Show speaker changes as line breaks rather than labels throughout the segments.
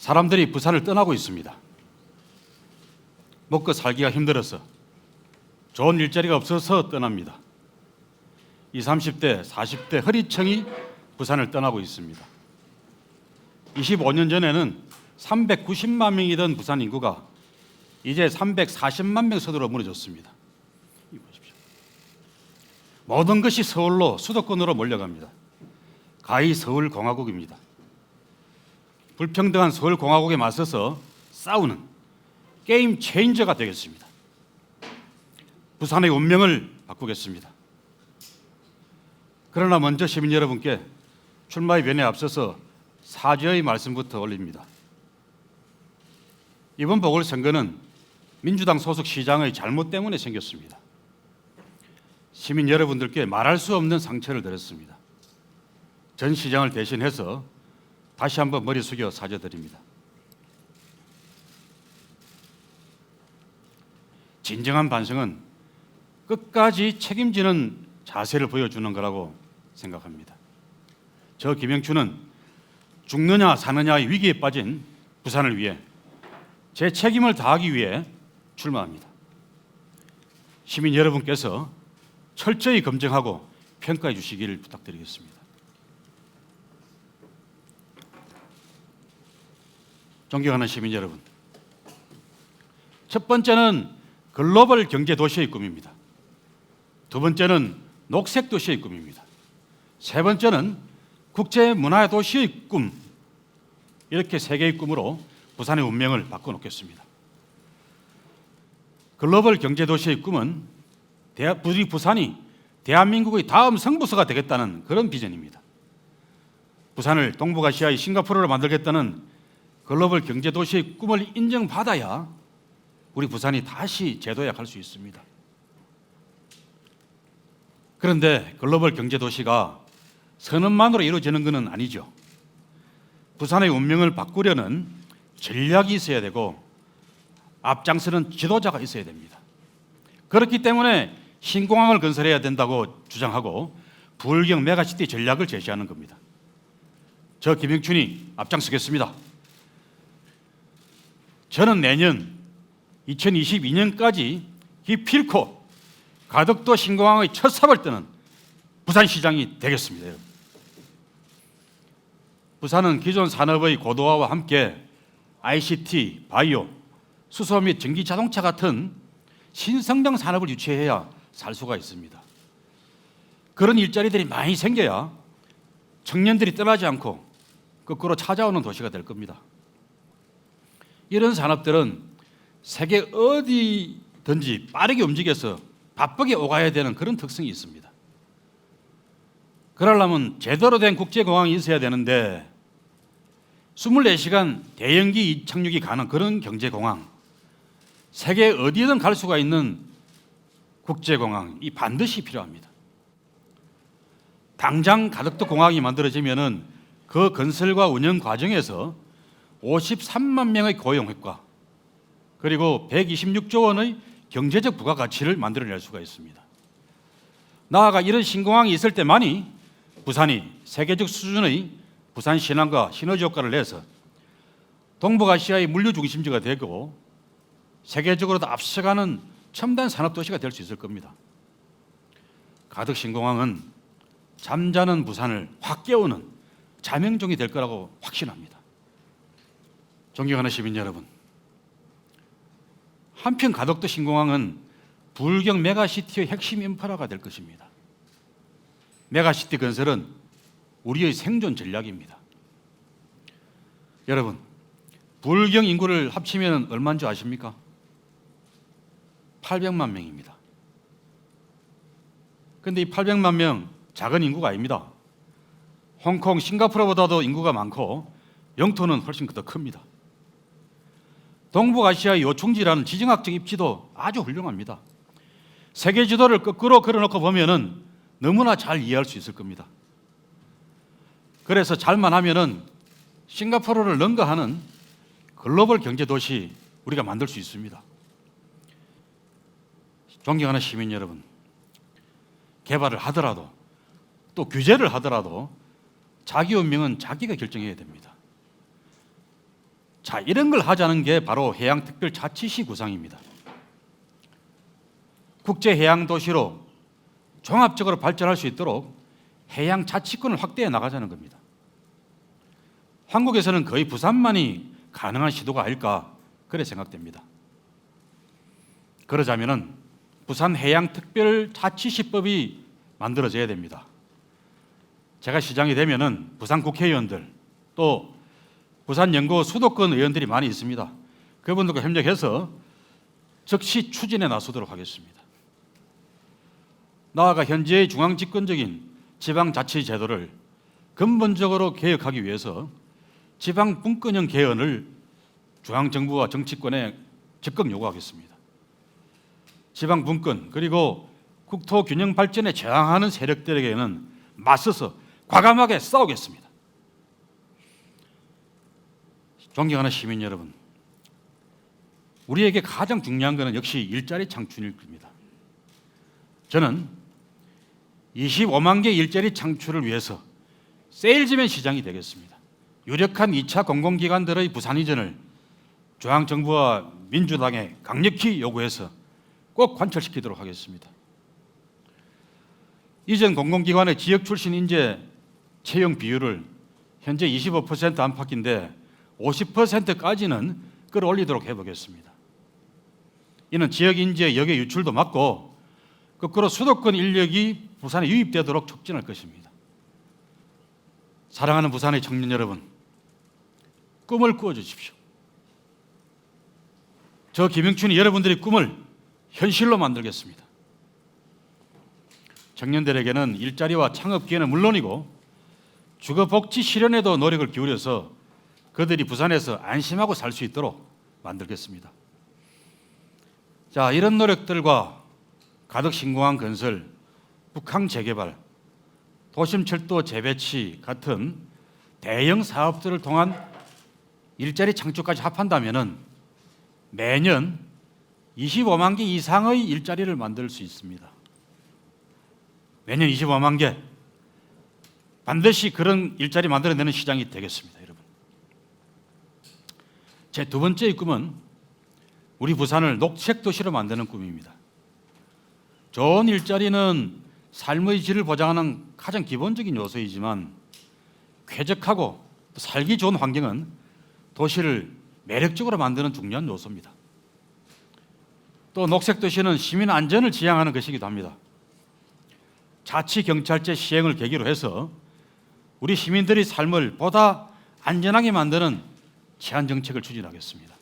사람들이 부산을 떠나고 있습니다. 먹고 살기가 힘들어서, 좋은 일자리가 없어서 떠납니다. 20, 30대, 40대 허리청이 부산을 떠나고 있습니다. 25년 전에는 390만 명이던 부산 인구가 이제 340만 명 서도로 무너졌습니다. 모든 것이 서울로, 수도권으로 몰려갑니다. 가히 서울공화국입니다. 불평등한 서울공화국에 맞서서 싸우는 게임 체인저가 되겠습니다. 부산의 운명을 바꾸겠습니다. 그러나 먼저 시민 여러분께 출마의 변에 앞서서 사죄의 말씀부터 올립니다. 이번 보궐선거는 민주당 소속 시장의 잘못 때문에 생겼습니다. 시민 여러분들께 말할 수 없는 상처를 드렸습니다. 전 시장을 대신해서 다시 한번 머리 숙여 사죄드립니다. 진정한 반성은 끝까지 책임지는 자세를 보여주는 거라고 생각합니다. 저 김영춘은 죽느냐 사느냐의 위기에 빠진 부산을 위해 제 책임을 다하기 위해 출마합니다. 시민 여러분께서 철저히 검증하고 평가해 주시기를 부탁드리겠습니다. 존경하는 시민 여러분, 첫 번째는 글로벌 경제 도시의 꿈입니다. 두 번째는 녹색 도시의 꿈입니다. 세 번째는 국제 문화 도시의 꿈. 이렇게 세 개의 꿈으로 부산의 운명을 바꿔놓겠습니다. 글로벌 경제 도시의 꿈은 우리 부산이 대한민국의 다음 성부서가 되겠다는 그런 비전입니다. 부산을 동북아시아의 싱가포르로 만들겠다는 글로벌 경제 도시의 꿈을 인정받아야 우리 부산이 다시 재도약할 수 있습니다. 그런데 글로벌 경제 도시가 선언만으로 이루어지는 것은 아니죠. 부산의 운명을 바꾸려는 전략이 있어야 되고 앞장서는 지도자가 있어야 됩니다. 그렇기 때문에 신공항을 건설해야 된다고 주장하고 부울경 메가시티 전략을 제시하는 겁니다. 저 김영춘이 앞장서겠습니다. 저는 내년 2022년까지 기필코 가덕도 신공항의 첫 삽을 뜨는 부산시장이 되겠습니다. 여러분. 부산은 기존 산업의 고도화와 함께 ICT, 바이오, 수소 및 전기자동차 같은 신성장 산업을 유치해야 살 수가 있습니다. 그런 일자리들이 많이 생겨야 청년들이 떠나지 않고 거꾸로 찾아오는 도시가 될 겁니다. 이런 산업들은 세계 어디든지 빠르게 움직여서 바쁘게 오가야 되는 그런 특성이 있습니다. 그러려면 제대로 된 국제공항이 있어야 되는데 24시간 대형기 착륙이 가능한 그런 경제공항, 세계 어디든 갈 수가 있는 국제공항이 반드시 필요합니다. 당장 가덕도 공항이 만들어지면은 그 건설과 운영 과정에서 53만 명의 고용 효과 그리고 126조 원의 경제적 부가가치를 만들어낼 수가 있습니다. 나아가 이런 신공항이 있을 때만이 부산이 세계적 수준의 부산 신항과 시너지 효과를 내서 동북아시아의 물류 중심지가 되고 세계적으로도 앞서가는 첨단 산업도시가 될 수 있을 겁니다. 가덕 신공항은 잠자는 부산을 확 깨우는 자명종이 될 거라고 확신합니다. 존경하는 시민 여러분, 한편 가덕도 신공항은 부울경 메가시티의 핵심 인프라가 될 것입니다. 메가시티 건설은 우리의 생존 전략입니다. 여러분, 부울경 인구를 합치면 얼마인 줄 아십니까? 800만 명입니다. 그런데 이 800만 명 작은 인구가 아닙니다. 홍콩, 싱가포르보다도 인구가 많고 영토는 훨씬 더 큽니다. 동북아시아의 요충지라는 지정학적 입지도 아주 훌륭합니다. 세계 지도를 거꾸로 걸어놓고 보면은 너무나 잘 이해할 수 있을 겁니다. 그래서 잘만 하면은 싱가포르를 능가하는 글로벌 경제 도시 우리가 만들 수 있습니다. 존경하는 시민 여러분, 개발을 하더라도 또 규제를 하더라도 자기 운명은 자기가 결정해야 됩니다. 자, 이런 걸 하자는 게 바로 해양특별자치시 구상입니다. 국제해양도시로 종합적으로 발전할 수 있도록 해양자치권을 확대해 나가자는 겁니다. 한국에서는 거의 부산만이 가능한 시도가 아닐까 그래 생각됩니다. 그러자면은 부산해양특별자치시법이 만들어져야 됩니다. 제가 시장이 되면은 부산 국회의원들 또 부산연구 수도권 의원들이 많이 있습니다. 그분들과 협력해서 즉시 추진에 나서도록 하겠습니다. 나아가 현재의 중앙집권적인 지방자치 제도를 근본적으로 개혁하기 위해서 지방분권형 개헌을 중앙정부와 정치권에 적극 요구하겠습니다. 지방분권 그리고 국토균형 발전에 저항하는 세력들에게는 맞서서 과감하게 싸우겠습니다. 존경하는 시민 여러분, 우리에게 가장 중요한 것은 역시 일자리 창출일 겁니다. 저는 25만 개 일자리 창출을 위해서 세일즈맨 시장이 되겠습니다. 유력한 2차 공공기관들의 부산 이전을 중앙정부와 민주당에 강력히 요구해서 꼭 관철시키도록 하겠습니다. 이전 공공기관의 지역 출신 인재 채용 비율을 현재 25% 안팎인데 50%까지는 끌어올리도록 해보겠습니다. 이는 지역 인재 역의 유출도 막고 거꾸로 수도권 인력이 부산에 유입되도록 촉진할 것입니다. 사랑하는 부산의 청년 여러분, 꿈을 꾸어주십시오. 저 김영춘이 여러분들의 꿈을 현실로 만들겠습니다. 청년들에게는 일자리와 창업 기회는 물론이고 주거복지 실현에도 노력을 기울여서 그들이 부산에서 안심하고 살 수 있도록 만들겠습니다. 자, 이런 노력들과 가덕 신공항 건설, 북항 재개발, 도심철도 재배치 같은 대형 사업들을 통한 일자리 창출까지 합한다면 매년 25만 개 이상의 일자리를 만들 수 있습니다. 매년 25만 개, 반드시 그런 일자리 만들어내는 시장이 되겠습니다, 여러분. 제 두 번째의 꿈은 우리 부산을 녹색 도시로 만드는 꿈입니다. 좋은 일자리는 삶의 질을 보장하는 가장 기본적인 요소이지만 쾌적하고 살기 좋은 환경은 도시를 매력적으로 만드는 중요한 요소입니다. 또 녹색 도시는 시민 안전을 지향하는 것이기도 합니다. 자치경찰제 시행을 계기로 해서 우리 시민들의 삶을 보다 안전하게 만드는 제한 정책을 추진하겠습니다.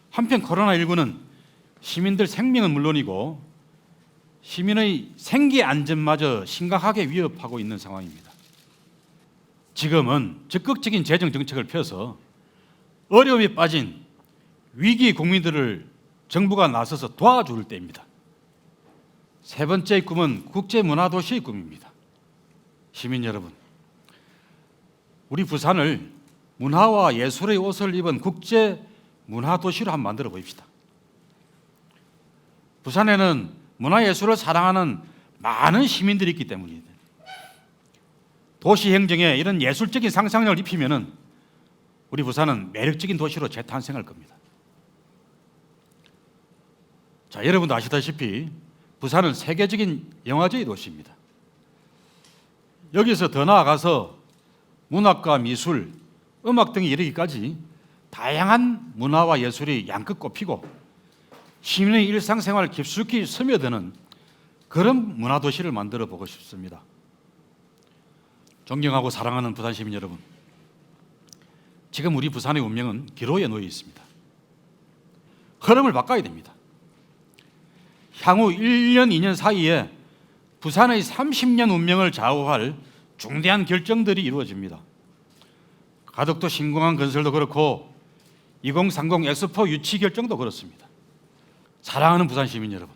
한편 코로나19는 시민들 생명은 물론이고 시민의 생계 안전마저 심각하게 위협하고 있는 상황입니다. 지금은 적극적인 재정 정책을 펴서 어려움에 빠진 위기 국민들을 정부가 나서서 도와줄 때입니다. 세 번째의 꿈은 국제문화도시의 꿈입니다. 시민 여러분, 우리 부산을 문화와 예술의 옷을 입은 국제문화도시로 한번 만들어 봅시다. 부산에는 문화예술을 사랑하는 많은 시민들이 있기 때문입니다. 도시 행정에 이런 예술적인 상상력을 입히면 우리 부산은 매력적인 도시로 재탄생할 겁니다. 자, 여러분도 아시다시피 부산은 세계적인 영화제의 도시입니다. 여기서 더 나아가서 문학과 미술, 음악 등에 이르기까지 다양한 문화와 예술이 양껏 꼽히고 시민의 일상생활을 깊숙이 스며드는 그런 문화도시를 만들어 보고 싶습니다. 존경하고 사랑하는 부산 시민 여러분, 지금 우리 부산의 운명은 기로에 놓여 있습니다. 흐름을 바꿔야 됩니다. 향후 1년, 2년 사이에 부산의 30년 운명을 좌우할 중대한 결정들이 이루어집니다. 가덕도 신공항 건설도 그렇고 2030 엑스포 유치 결정도 그렇습니다. 사랑하는 부산 시민 여러분,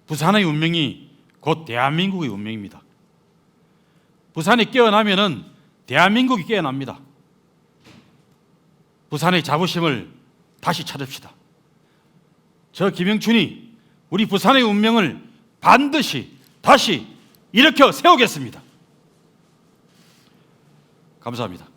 부산의 운명이 곧 대한민국의 운명입니다. 부산이 깨어나면은 대한민국이 깨어납니다. 부산의 자부심을 다시 찾읍시다. 저 김영춘이 우리 부산의 운명을 반드시 다시 일으켜 세우겠습니다. 감사합니다.